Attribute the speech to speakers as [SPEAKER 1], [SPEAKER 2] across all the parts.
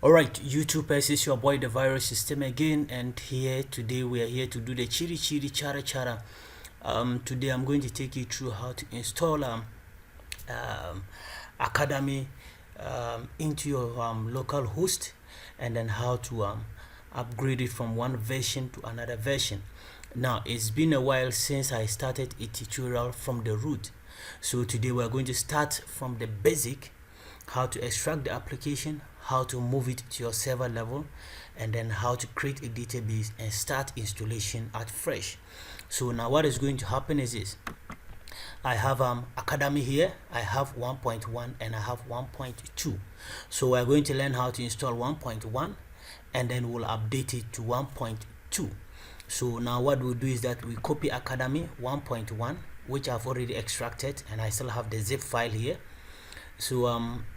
[SPEAKER 1] Alright, YouTubers, it's your boy Da-viruz system again, and today we are here to do the chiri chiri chara chara. Today I'm going to take you through how to install Academy into your local host, and then how to upgrade it from one version to another version. Now, it's been a while since I started a tutorial from the root, so today we're going to start from the basic, how to extract the application, how to move it to your server level, and then how to create a database and start installation at fresh. So now what is going to happen is this. I have Academy here. I have 1.1 and I have 1.2. So we're going to learn how to install 1.1 and then we'll update it to 1.2. So now what we'll do is that we copy Academy 1.1, which I've already extracted, and I still have the zip file here. So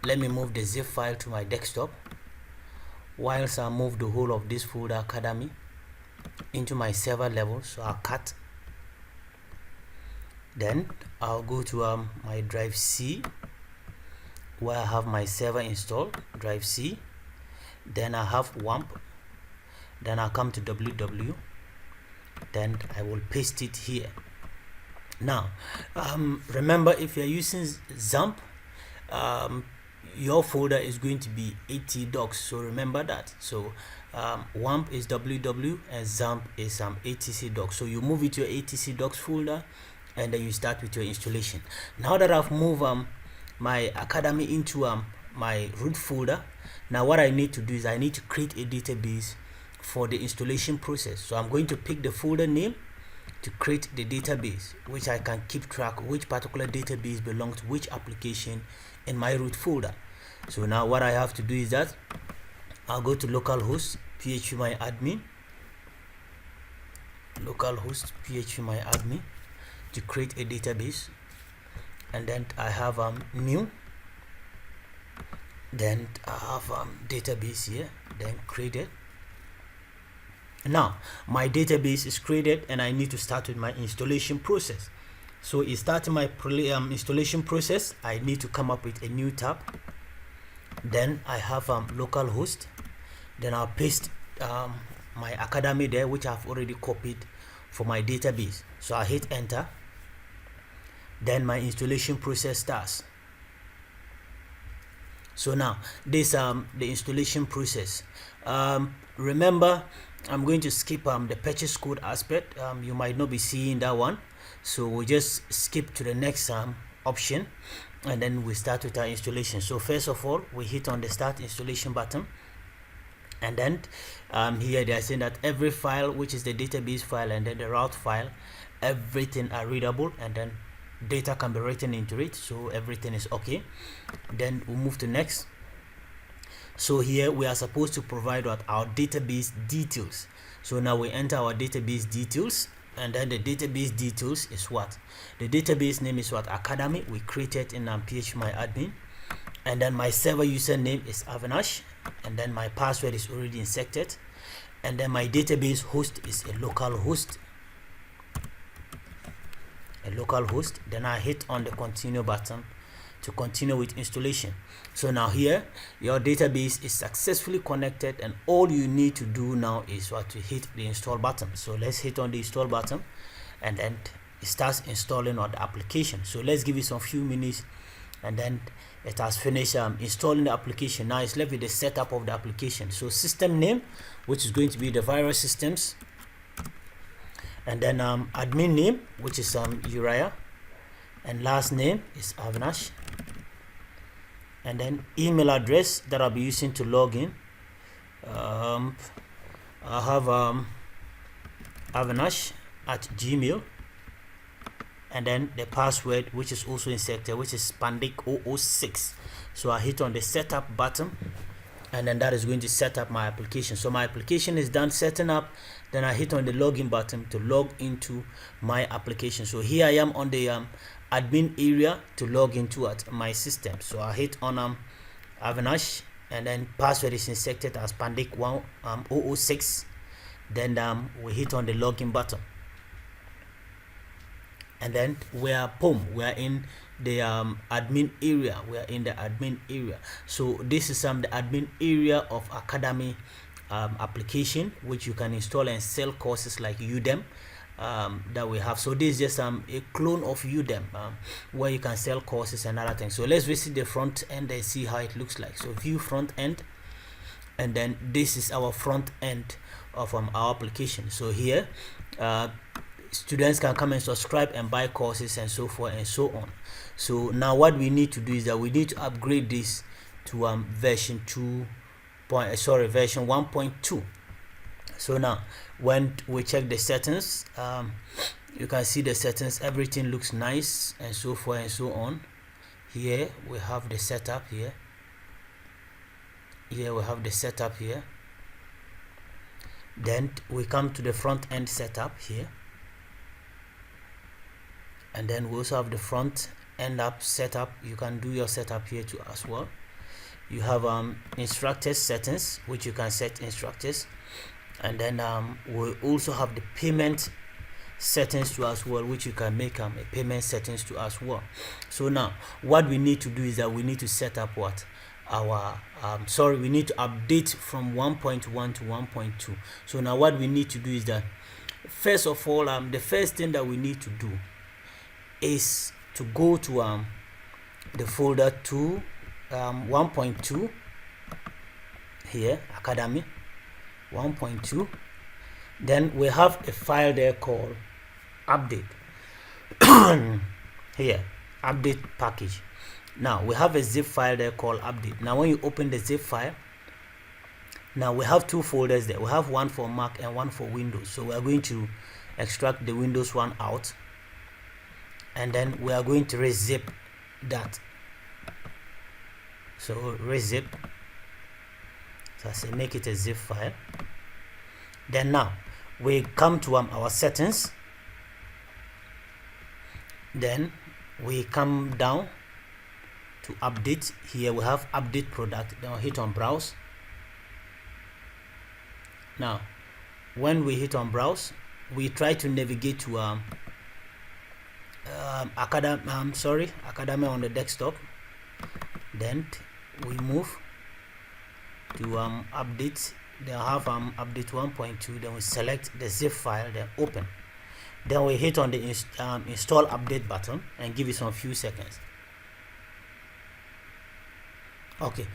[SPEAKER 1] let me move the zip file to my desktop whilst I move the whole of this folder Academy into my server level. So I'll cut, then I'll go to my drive C where I have my server installed, drive C, then I have WAMP, then I'll come to WW, then I will paste it here. Now remember, if you're using XAMPP, your folder is going to be AT-docs, so remember that. So WAMP is WW and XAMPP is ATC-docs. So you move it to your ATC-docs folder and then you start with your installation. Now that I've moved my Academy into my root folder, now what I need to do is I need to create a database for the installation process. So I'm going to pick the folder name to create the database, which I can keep track which particular database belongs to which application in my root folder. So now what I have to do is that I'll go to localhost phpMyAdmin, localhost phpMyAdmin to create a database, and then I have new, then I have database here, then created. Now my database is created and I need to start with my installation process. So in starting my installation process, I need to come up with a new tab. Then I have localhost, then I'll paste my Academy there, which I've already copied for my database. So I hit enter, then my installation process starts. So now this the installation process. Remember, I'm going to skip the purchase code aspect. You might not be seeing that one, so we'll just skip to the next option, and then we start with our installation. So first of all, we hit on the start installation button, and then here they are saying that every file, which is the database file and then the route file, everything are readable, and then data can be written into it, so everything is okay. Then we'll move to next. So here we are supposed to provide what our database details. So now we enter our database details, and then the database details is what? The database name is what? Academy. We created in phpMyAdmin, and then my server username is Avinash, and then my password is already inserted, and then my database host is a local host. Then I hit on the continue button to continue with installation. So now here your database is successfully connected, and all you need to do now is what? To hit the install button. So let's hit on the install button, and then it starts installing on the application. So let's give it some few minutes, and then it has finished installing the application. Now it's left with the setup of the application. So system name, which is going to be Da-viruz systems, and then admin name, which is Uriah, and last name is Avinash, and then email address that I'll be using to log in. I have avinash@gmail, and then the password, which is also inserted, which is Pandic006. So I hit on the setup button, and then that is going to set up my application. So my application is done setting up. Then I hit on the login button to log into my application. So here I am on the admin area to log into my system. So I hit on Avinash, and then password is inserted as Pandic006. Then we hit on the login button, and then we are in the admin area. We are in the admin area. So this is the admin area of Academy application, which you can install and sell courses like Udemy that we have. So this is just a clone of Udemy where you can sell courses and other things. So let's visit the front end and see how it looks like. So view front end, and then this is our front end of our application. So here students can come and subscribe and buy courses and so forth and so on. So now what we need to do is that we need to upgrade this to version 1.2. So now when we check the settings, you can see the settings, everything looks nice and so forth and so on. Here we have the setup here. Here we have the setup here. Then we come to the front end setup here, and then we also have the front end app setup. You can do your setup here too as well. You have instructors settings, which you can set instructors, and then we also have the payment settings to as well, which you can make a payment settings to as well. So now what we need to do is that we need to set up what our we need to update from 1.1 to 1.2. So now what we need to do is that first of all the first thing that we need to do is to go to the folder to 1.2 here, Academy 1.2. Then we have a file there called update here, update package. Now we have a zip file there called update. Now when you open the zip file, now we have two folders there. We have one for Mac and one for Windows. So we are going to extract the Windows one out, and then we are going to rezip that. So rezip, so I say make it a zip file. Then now we come to our settings. Then we come down to update. Here we have update product. Then we hit on browse. Now when we hit on browse, we try to navigate to Academy on the desktop. Then we move to update. Then have update 1.2. Then we select the zip file, then open. Then we hit on the install update button and give it some few seconds. Okay.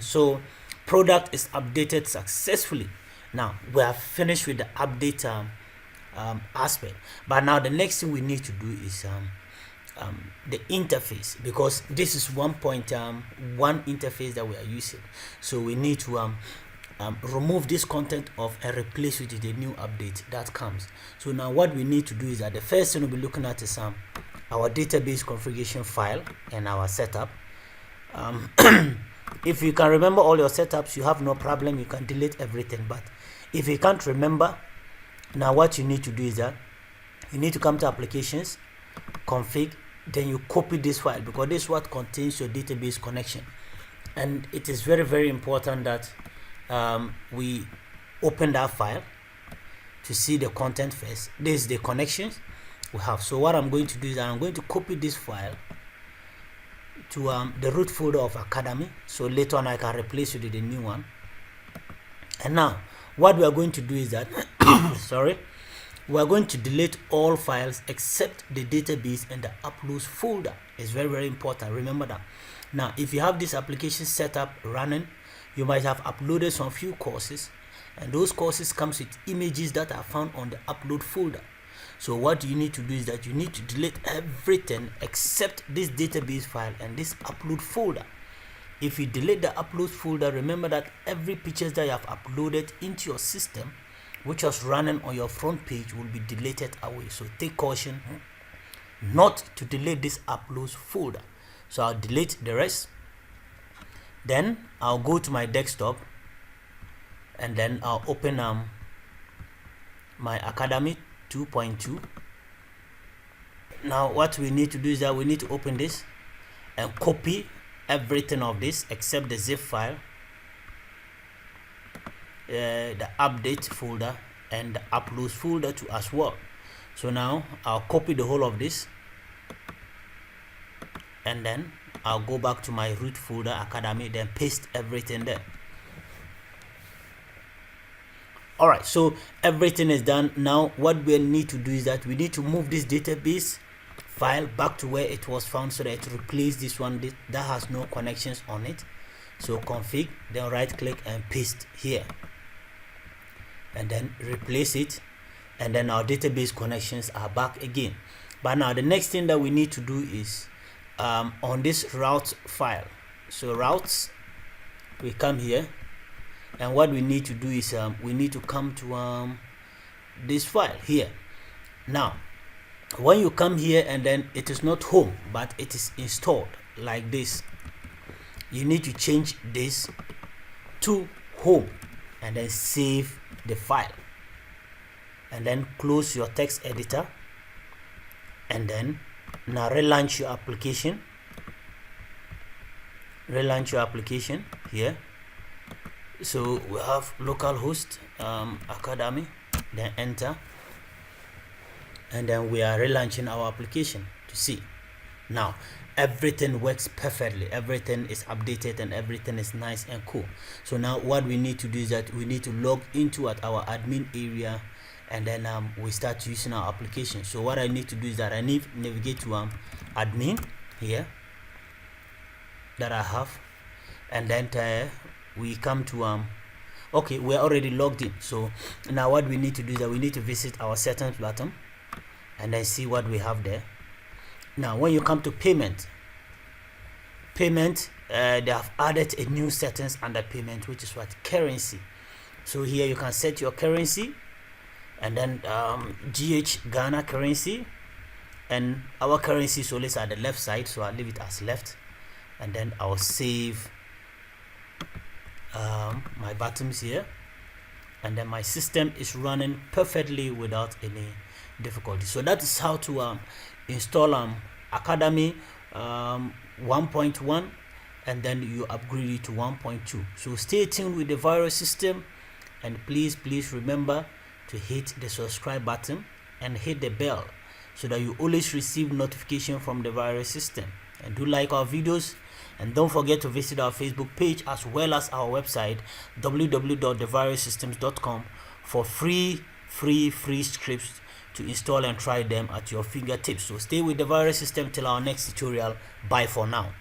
[SPEAKER 1] So product is updated successfully. Now we are finished with the update aspect, but now the next thing we need to do is the interface, because this is 1.1 interface that we are using. So we need to remove this content off and replace it with the new update that comes. So now what we need to do is that the first thing we'll be looking at is our database configuration file and our setup. If you can remember all your setups, you have no problem, you can delete everything. But if you can't remember, now what you need to do is that you need to come to applications, config, then you copy this file, because this is what contains your database connection. And it is very, very important that we open that file to see the content first. This is the connections we have. So what I'm going to do is that I'm going to copy this file to the root folder of Academy, so later on I can replace it with the new one. And now what we are going to do is that we are going to delete all files except the database and the uploads folder. It's very, very important, remember that. Now if you have this application set up running, you might have uploaded some few courses, and those courses comes with images that are found on the upload folder. So what you need to do is that you need to delete everything except this database file and this upload folder. If you delete the upload folder, remember that every pictures that you have uploaded into your system, which was running on your front page, will be deleted away. So take caution not to delete this uploads folder. So I'll delete the rest. Then I'll go to my desktop, and then I'll open my Academy 2.2. Now what we need to do is that we need to open this and copy everything of this except the zip file, the update folder and the uploads folder too as well. So now I'll copy the whole of this, and then I'll go back to my root folder Academy, then paste everything there. Alright, so everything is done. Now what we need to do is that we need to move this database file back to where it was found, so that it replace this one that has no connections on it. So config, then right click and paste here, and then replace it, and then our database connections are back again. But now the next thing that we need to do is on this route file. So routes, we come here, and what we need to do is we need to come to this file here. Now when you come here and then it is not home but it is installed like this, you need to change this to home and then save the file, and then close your text editor, and then now relaunch your application. Relaunch your application here. So we have localhost Academy, then enter, and then we are relaunching our application to see. Now everything works perfectly, everything is updated, and everything is nice and cool. So now what we need to do is that we need to log into at our admin area, and then we start using our application. So what I need to do is that I need to navigate to admin here that I have, and then we come to okay, we're already logged in. So now what we need to do is that we need to visit our settings button and then see what we have there. Now when you come to payment, they have added a new settings under payment, which is what? Currency. So here you can set your currency, and then GH Ghana currency, and our currency is always at the left side, so I'll leave it as left, and then I'll save my buttons here, and then my system is running perfectly without any difficulty. So that is how to install Academy 1.1, and then you upgrade it to 1.2. So stay tuned with the virus system, and please remember to hit the subscribe button and hit the bell so that you always receive notification from the virus system. And do like our videos, and don't forget to visit our Facebook page as well as our website www.thevirussystems.com for free scripts to install and try them at your fingertips. So stay with the virus system till our next tutorial. Bye for now.